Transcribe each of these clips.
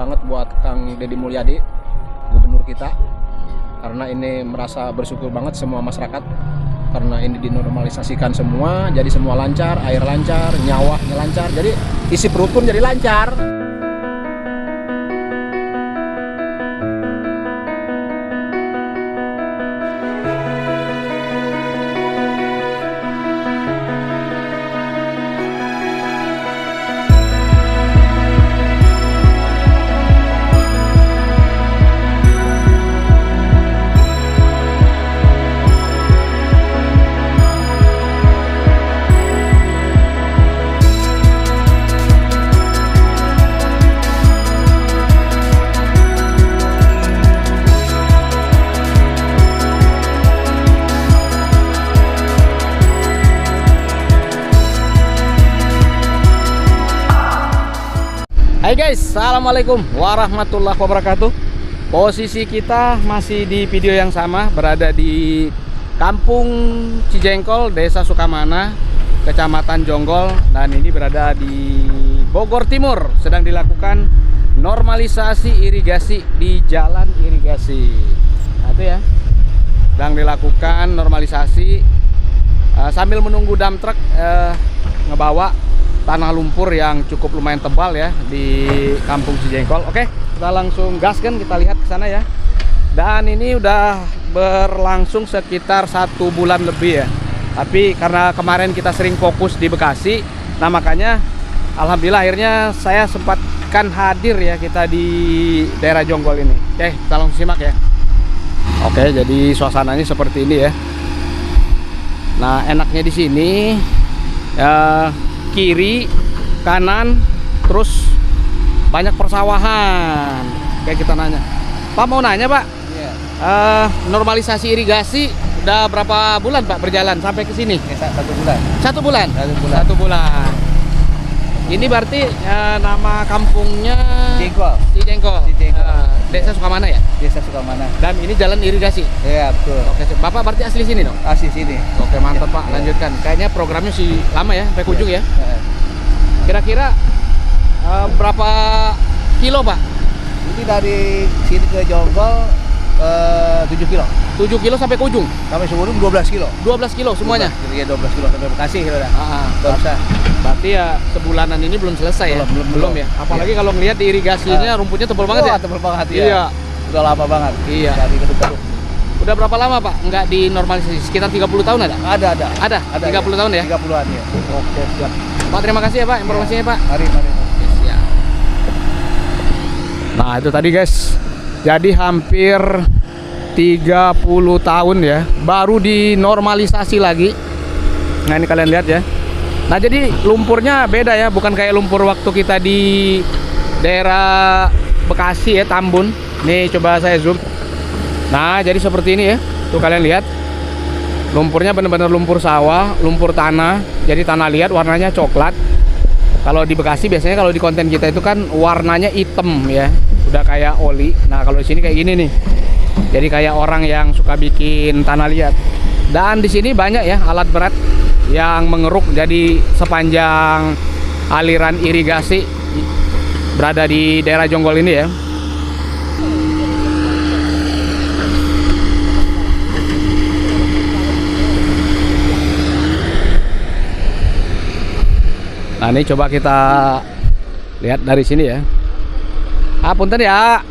banget buat Kang Deddy Mulyadi, gubernur kita, karena ini merasa bersyukur banget semua masyarakat karena ini dinormalisasikan semua, jadi semua lancar, air lancar, nyawanya lancar, jadi isi perut pun jadi lancar. Hai guys, assalamualaikum warahmatullahi wabarakatuh. Posisi kita masih di video yang sama, berada di Kampung Cijengkol, Desa Sukamana, Kecamatan Jonggol, dan ini berada di Bogor Timur. Sedang dilakukan normalisasi irigasi di jalan irigasi. Nah itu ya, sedang dilakukan normalisasi sambil menunggu dump truck ngebawa tanah lumpur yang cukup lumayan tebal ya di Kampung Cijengkol. Oke, kita langsung gaskan, kita lihat ke sana ya. Dan ini udah berlangsung sekitar 1 bulan lebih ya. Tapi karena kemarin kita sering fokus di Bekasi, nah makanya alhamdulillah akhirnya saya sempatkan hadir ya kita di daerah Jonggol ini. Oke, kita langsung simak ya. Oke, jadi suasananya seperti ini ya. Nah, enaknya di sini ya, kiri, kanan, terus banyak persawahan. Kayak kita nanya, Pak mau nanya Pak, normalisasi irigasi udah berapa bulan Pak berjalan sampai ke sini? 1 bulan. 1 bulan? 1 bulan. 1 bulan. Ini berarti nama kampungnya Cijengkol. Cijengkol. Desa Sukamana ya? Desa Sukamana. Dan ini jalan irigasi? Iya betul. Oke, Bapak berarti asli sini dong? Asli sini. Oke, mantap Pak, lanjutkan. Kayaknya programnya sih lama ya, sampai ke ujung ya. Kira-kira berapa kilo Pak? Ini dari sini ke Jonggol 7 kilo. 7 kilo sampai ke ujung? Sampai sebelum 12 kilo. 12 kilo semuanya? Iya 12 kilo sampai Bekasi kilo dah. Gak usah. Berarti ya sebulanan ini belum selesai ya? Belum ya? Apalagi kalau ngelihat di irigasinya rumputnya tebal banget ya? Tebal banget ya. Iya. Udah lama banget. Iya. Dari gedung-gedung. Udah berapa lama Pak nggak dinormalisasi? Sekitar 30 tahun ada? Ada. 30 tahun ya? 30-an ya. Oke, siap. Pak, terima kasih ya Pak informasinya Pak. Mari. Siap. Nah itu tadi guys, jadi hampir 30 tahun ya baru dinormalisasi lagi. Nah ini kalian lihat ya. Nah jadi lumpurnya beda ya, bukan kayak lumpur waktu kita di daerah Bekasi ya, Tambun. Nih coba saya zoom. Nah jadi seperti ini ya, tuh kalian lihat. Lumpurnya benar-benar lumpur sawah, lumpur tanah. Jadi tanah liat warnanya coklat. Kalau di Bekasi biasanya kalau di konten kita itu kan warnanya hitam ya, udah kayak oli. Nah kalau di sini kayak gini nih. Jadi kayak orang yang suka bikin tanah liat. Dan di sini banyak ya alat berat yang mengeruk, jadi sepanjang aliran irigasi berada di daerah Jonggol ini ya. Nah ini coba kita lihat dari sini ya. Punten ya.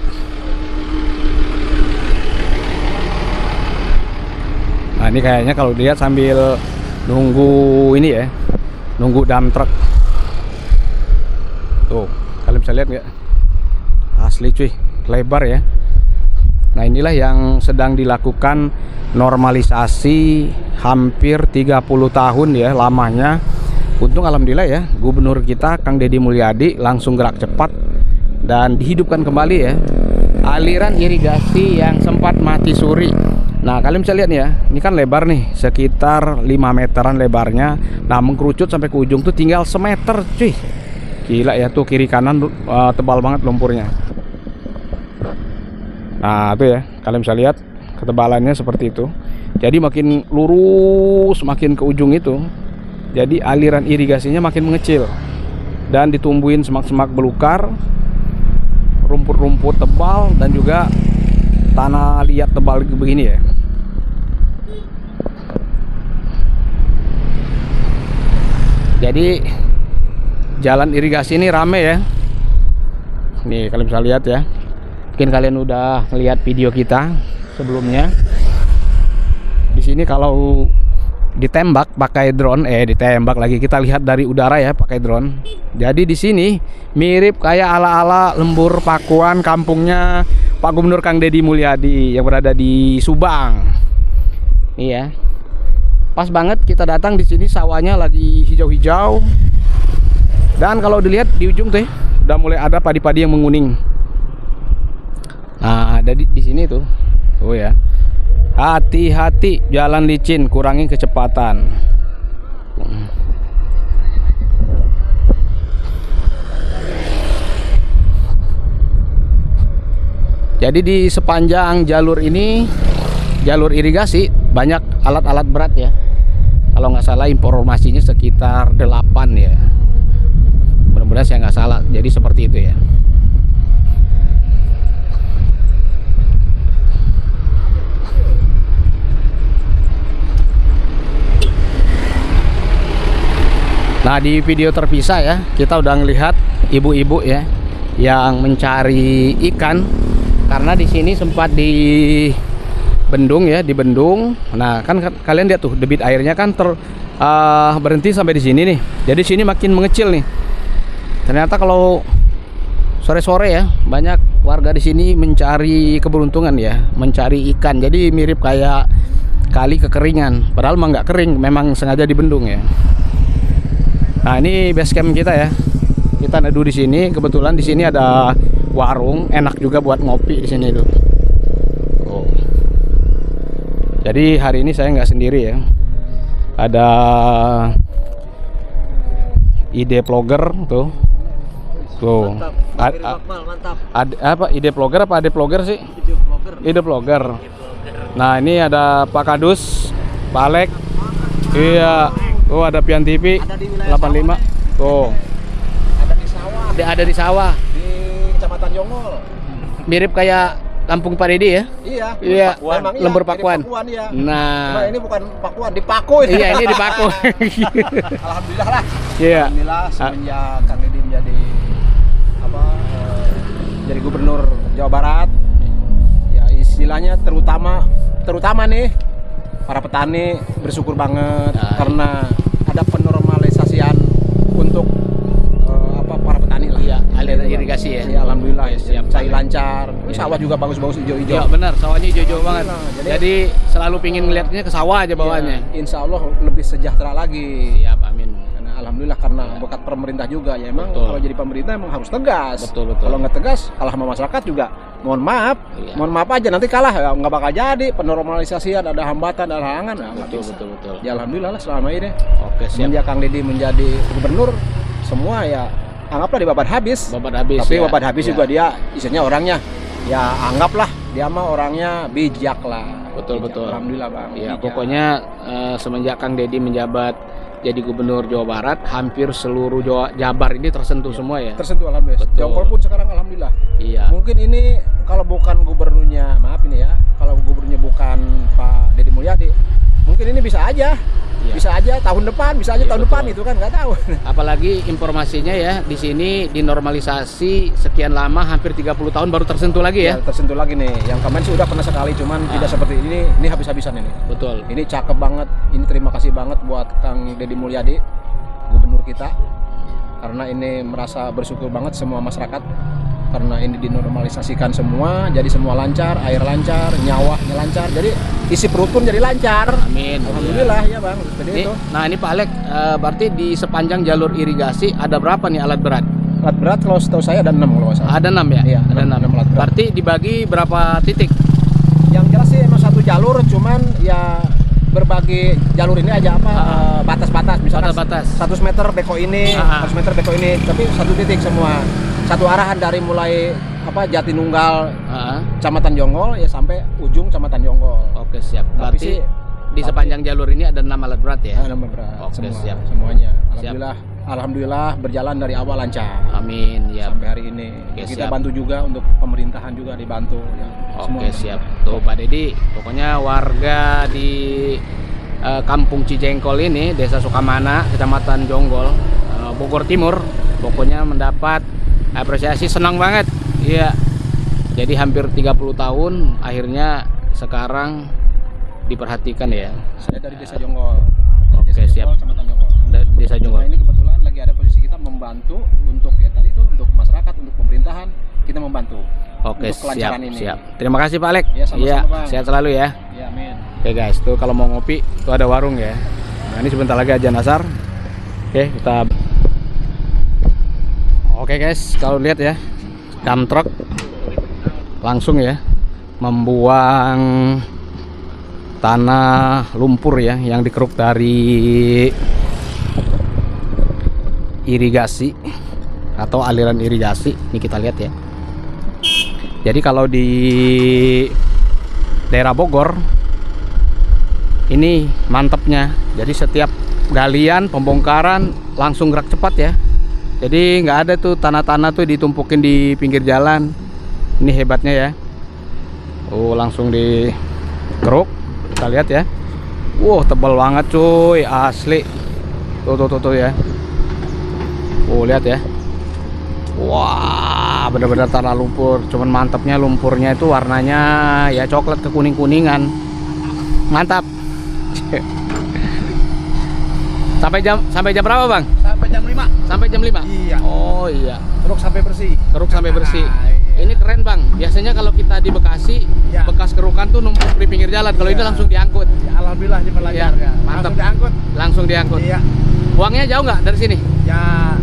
Nah ini kayaknya kalau dilihat sambil nunggu ini ya, nunggu dump truck. Tuh kalian bisa lihat nggak? Asli cuy, lebar ya. Nah inilah yang sedang dilakukan normalisasi hampir 30 tahun ya lamanya. Untung alhamdulillah ya, gubernur kita Kang Deddy Mulyadi langsung gerak cepat dan dihidupkan kembali ya aliran irigasi yang sempat mati suri. Nah kalian bisa lihat nih ya, ini kan lebar nih, sekitar 5 meteran lebarnya. Nah mengkerucut sampai ke ujung tuh tinggal semeter cuy. Gila ya, tuh kiri kanan tebal banget lumpurnya. Nah tuh ya, kalian bisa lihat ketebalannya seperti itu. Jadi makin lurus, makin ke ujung itu, jadi aliran irigasinya makin mengecil dan ditumbuhin semak-semak belukar, rumput tebal dan juga tanah liat tebal begini ya. Jadi jalan irigasi ini rame ya. Nih kalian bisa lihat ya. Mungkin kalian udah lihat video kita sebelumnya. Di sini kalau ditembak pakai drone, ditembak lagi, kita lihat dari udara ya pakai drone. Jadi di sini mirip kayak ala-ala Lembur Pakuan, kampungnya Pak Gubernur Kang Deddy Mulyadi yang berada di Subang. Iya. Pas banget kita datang di sini, sawahnya lagi hijau-hijau. Dan kalau dilihat di ujung tuh udah mulai ada padi-padi yang menguning. Nah, ada di sini tuh. Oh ya. Hati-hati jalan licin, kurangi kecepatan. Jadi di sepanjang jalur ini, jalur irigasi, banyak alat-alat berat ya. Kalau nggak salah informasinya sekitar 8 ya. Mudah-mudahan saya nggak salah. Jadi seperti itu ya. Nah, di video terpisah ya, kita udah ngelihat ibu-ibu ya yang mencari ikan, karena di sini sempat di bendung ya, di bendung. Nah, kan kalian lihat tuh debit airnya kan berhenti sampai di sini nih. Jadi sini makin mengecil nih. Ternyata kalau sore-sore ya, banyak warga di sini mencari keberuntungan ya, mencari ikan. Jadi mirip kayak kali kekeringan, padahal mah nggak kering, memang sengaja dibendung ya. Nah, ini base camp kita ya. Kita neduh di sini. Kebetulan di sini ada warung, enak juga buat ngopi di sini tuh. Oh. Jadi hari ini saya nggak sendiri ya. Ada ide vlogger tuh. Tuh. Mantap. Apa ide vlogger apa ade vlogger sih? Ide vlogger. Nah, ini ada Pak Kadus, Pak Alek. Iya. Oh, ada Pian TV 85. Tuh. Ada di sawah. Ada di sawah. Di Kecamatan Jonggol. Mirip kayak kampung Pak Deddy ya? Iya. Memang Lembur Pakuan. Iya. Nah, Cuma ini bukan Pakuan, dipaku ini. iya, ini dipaku. Alhamdulillah lah. Iya. Alhamdulillah semenjak Kang Deddy menjadi jadi gubernur Jawa Barat. Ya istilahnya terutama nih para petani bersyukur banget karena ada penormalisasian untuk para petani lah. Iya, aliran irigasi ya. Iya, alhamdulillah ya, siap. cair lancar. Ini sawah juga bagus-bagus hijau-hijau. Iya, benar, sawahnya hijau-hijau banget. Jadi- Jadi selalu pingin ngeliatnya ke sawah aja bawahnya. Iya, insya Allah lebih sejahtera lagi. Siap, amin. Karena alhamdulillah karena berkat pemerintah juga ya, emang Betul. kalau jadi pemerintah emang harus tegas. Betul. Kalau nggak tegas kalah sama masyarakat juga. Mohon maaf, Iya. mohon maaf aja nanti kalah ya, nggak bakal jadi penormalisasian, ada hambatan, ada halangan. Ya, nggak bisa. Betul. Ya alhamdulillah lah selama ini. Oke, siap. Semenjak Kang Deddy menjadi gubernur, semua ya anggaplah dibabat habis. Babat habis. Tapi ya. babat habis Iya. juga dia, isinya orangnya ya anggaplah dia mah orangnya bijak lah. Betul. Bijak. Alhamdulillah bang. Ya, Bijak. pokoknya semenjak Kang Deddy menjabat jadi gubernur Jawa Barat, hampir seluruh Jabar ini tersentuh semua ya. tersentuh alhamdulillah. Betul. Jonggol pun sekarang alhamdulillah. Iya. Mungkin ini kalau bukan gubernurnya, maaf ini ya, kalau gubernurnya bukan Pak Deddy Mulyadi, mungkin ini bisa aja. Iya. Bisa aja tahun depan, bisa aja Iya, tahun betul. depan itu kan nggak tahu. Apalagi informasinya ya, di sini dinormalisasi sekian lama, hampir 30 tahun baru tersentuh lagi ya. Tersentuh lagi nih. Yang kemarin sih udah pernah sekali, cuman tidak seperti ini habis-habisan ini. Betul. Ini cakep banget. Ini terima kasih banget buat Kang Deddy Mulyadi, gubernur kita. Karena ini merasa bersyukur banget semua masyarakat. Karena ini dinormalisasikan semua, jadi semua lancar, air lancar, nyawanya lancar. Jadi isi perut pun jadi lancar. Amin. Alhamdulillah ya bang. Seperti Ini, itu. nah ini Pak Alek, berarti di sepanjang jalur irigasi ada berapa nih alat berat? Alat berat kalau setahu saya ada 6 kalau nggak salah. Ada 6 ya? Iya, ada 6 enam alat berat. Berarti dibagi berapa titik? Yang jelas sih emang satu jalur, cuman ya berbagi jalur ini aja apa batas-batas, misalnya Batas-batas. 100 meter beko ini, 100 meter beko ini, tapi satu titik semua, satu arahan dari mulai Jatinunggal Kecamatan Jonggol ya sampai ujung Kecamatan Jonggol. Oke, siap. Tapi Berarti sih di sepanjang jalur ini ada 6 alat berat ya? ada berat Oke, semua, siap. semuanya. Siap. Alhamdulillah alhamdulillah berjalan dari awal lancar Amin ya. sampai hari ini. Oke, Kita siap. bantu juga untuk pemerintahan juga dibantu ya. Oke siap. Tuh Pak Dedi, pokoknya warga di Kampung Cijengkol ini, Desa Sukamana, Kecamatan Jonggol, Bogor Timur, pokoknya mendapat apresiasi, senang banget. Iya. Jadi hampir 30 tahun akhirnya sekarang diperhatikan ya. Saya dari Desa Jonggol. Oke, Desa siap. Jonggol, Kecamatan Jonggol. Desa Nah, Jonggol. ini kebetulan lagi ada posisi kita membantu untuk ya tadi itu untuk masyarakat, untuk pemerintahan kita membantu. Oke, untuk siap, kelancaran ini. siap. Terima kasih Pak Alek. Ya, sama-sama, Iya, Bang. sehat selalu ya. Ya, amin. Oke guys, tuh kalau mau ngopi tuh ada warung ya. Nah, ini sebentar lagi azan asar. Oke, kita. Oke guys, kalau lihat ya, dump truck langsung ya membuang tanah lumpur ya yang dikeruk dari irigasi atau aliran irigasi. Ini kita lihat ya. Jadi kalau di daerah Bogor ini mantepnya. Jadi setiap galian pembongkaran langsung gerak cepat ya. Jadi nggak ada tuh tanah-tanah tuh ditumpukin di pinggir jalan. Ini hebatnya ya. Oh, langsung dikeruk. Kita lihat ya. Wow, tebal banget cuy, asli. Tuh ya. Oh, lihat ya. Wah, benar-benar tanah lumpur. Cuman mantapnya lumpurnya itu warnanya ya coklat ke kuning-kuningan. Mantap. Sampai jam berapa, Bang? Sampai jam 5. Sampai jam 5? Iya. Oh iya. Truk sampai bersih. Keruk sampai bersih. Iya. Ini keren, Bang. Biasanya kalau kita di Bekasi, Ya. bekas kerukan tuh numpuk di pinggir jalan. Kalau ini Iya. langsung diangkut. Ya, alhamdulillah cepat lancar Iya, ya. mantap. Langsung diangkut. Langsung diangkut. Iya. Uangnya jauh nggak dari sini? Ya,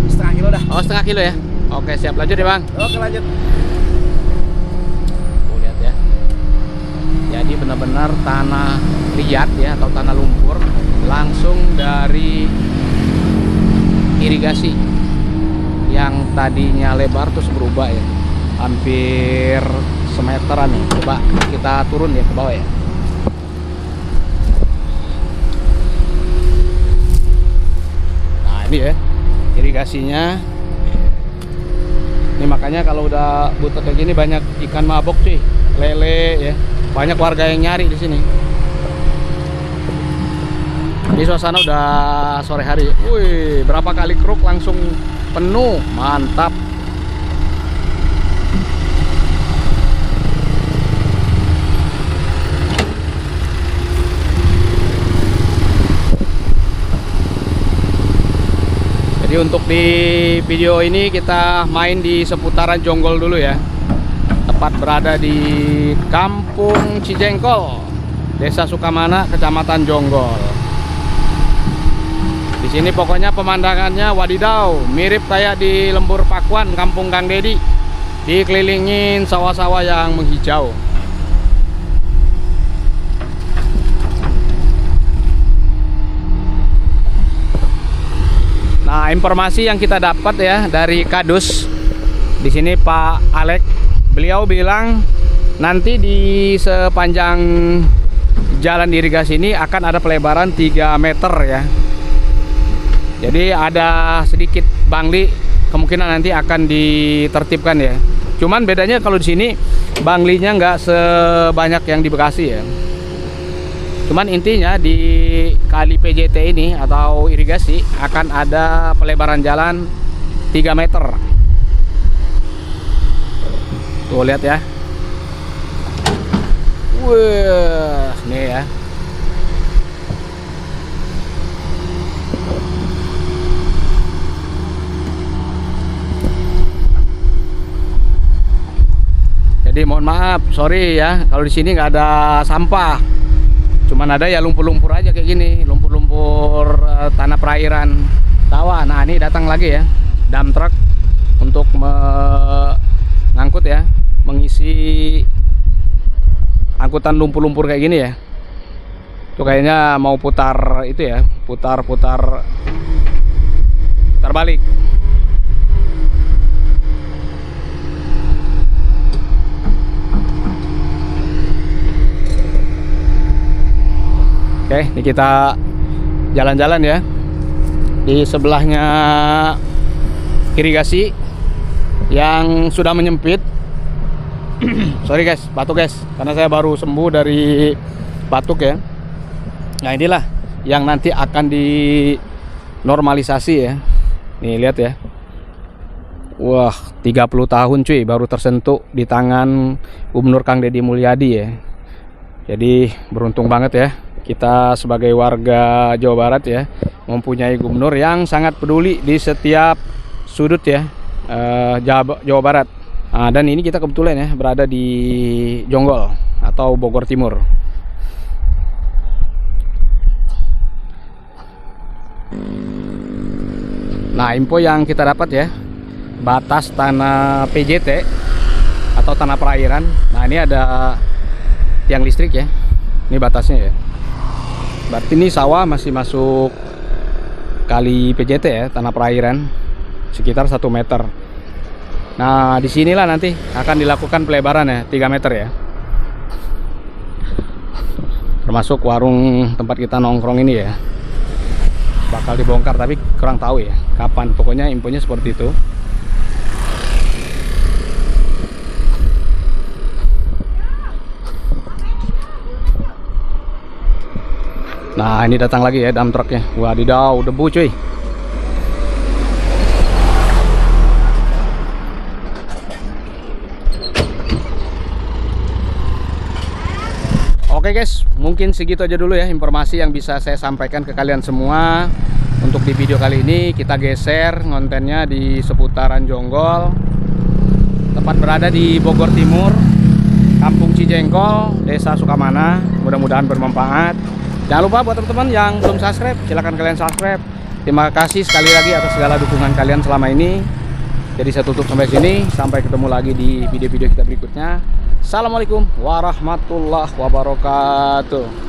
setengah kilo dah. Oh, setengah kilo ya. Oke, siap. Lanjut ya, Bang. Oke, lanjut. Oh, lihat ya. Jadi benar-benar tanah liat ya atau tanah lumpur langsung dari irigasi yang tadinya lebar terus berubah ya, hampir semeteran nih. Coba kita turun ya ke bawah ya. Nah ini ya irigasinya. Ini makanya kalau udah butuh kayak gini banyak ikan mabok cuy, lele ya. Banyak warga yang nyari di sini. Ini suasana udah sore hari. Wih, berapa kali keruk langsung penuh, mantap. Jadi untuk di video ini kita main di seputaran Jonggol dulu ya. Tepat berada di Kampung Cijengkol, Desa Sukamana, Kecamatan Jonggol. Di sini pokoknya pemandangannya wadidaw, mirip kayak di Lembur Pakuan, Kampung Kang Dedi. Dikelilingin sawah-sawah yang menghijau. Nah, informasi yang kita dapat ya dari Kadus di sini Pak Alek, beliau bilang nanti di sepanjang jalan irigasi ini akan ada pelebaran 3 meter ya. Jadi ada sedikit bangli kemungkinan nanti akan ditertibkan ya. Cuman bedanya kalau di sini banglinya nggak sebanyak yang di Bekasi ya. Cuman intinya di kali PJT ini atau irigasi akan ada pelebaran jalan 3 meter. Tuh lihat ya. Wah, nih ya. Jadi mohon maaf, sorry ya kalau di sini nggak ada sampah. Cuman ada ya lumpur-lumpur aja kayak gini, lumpur-lumpur tanah perairan sawah. Nah, ini datang lagi ya, dump truck untuk mengangkut ya, mengisi angkutan lumpur-lumpur kayak gini ya. Itu kayaknya mau putar itu ya, putar balik. Oke, ini kita jalan-jalan ya. Di sebelahnya irigasi yang sudah menyempit. Sorry guys, batuk guys, karena saya baru sembuh dari batuk ya. Nah inilah yang nanti akan dinormalisasi ya. Nih lihat ya. Wah, 30 tahun cuy baru tersentuh di tangan Gubernur Kang Deddy Mulyadi ya. Jadi beruntung banget ya kita sebagai warga Jawa Barat ya, mempunyai gubernur yang sangat peduli di setiap sudut ya, Jawa Barat. Nah, dan ini kita kebetulan ya berada di Jonggol atau Bogor Timur. Nah, info yang kita dapat ya, batas tanah PJT atau tanah perairan. Nah, ini ada tiang listrik ya. Ini batasnya ya. Berarti ini sawah masih masuk kali PJT ya, tanah perairan sekitar 1 meter. Nah, disinilah nanti akan dilakukan pelebaran ya, 3 meter ya. Termasuk warung tempat kita nongkrong ini ya. Bakal dibongkar, tapi kurang tahu ya kapan. Pokoknya infonya seperti itu. Nah, ini datang lagi ya dump trucknya. Wadidaw, debu cuy. Oke guys, mungkin segitu aja dulu ya informasi yang bisa saya sampaikan ke kalian semua. Untuk di video kali ini kita geser kontennya di seputaran Jonggol, tepat berada di Bogor Timur, Kampung Cijengkol, Desa Sukamana. Mudah-mudahan bermanfaat. Jangan lupa buat teman-teman yang belum subscribe, silahkan kalian subscribe. Terima kasih sekali lagi atas segala dukungan kalian selama ini. Jadi saya tutup sampai sini, sampai ketemu lagi di video-video kita berikutnya. Assalamualaikum warahmatullahi wabarakatuh.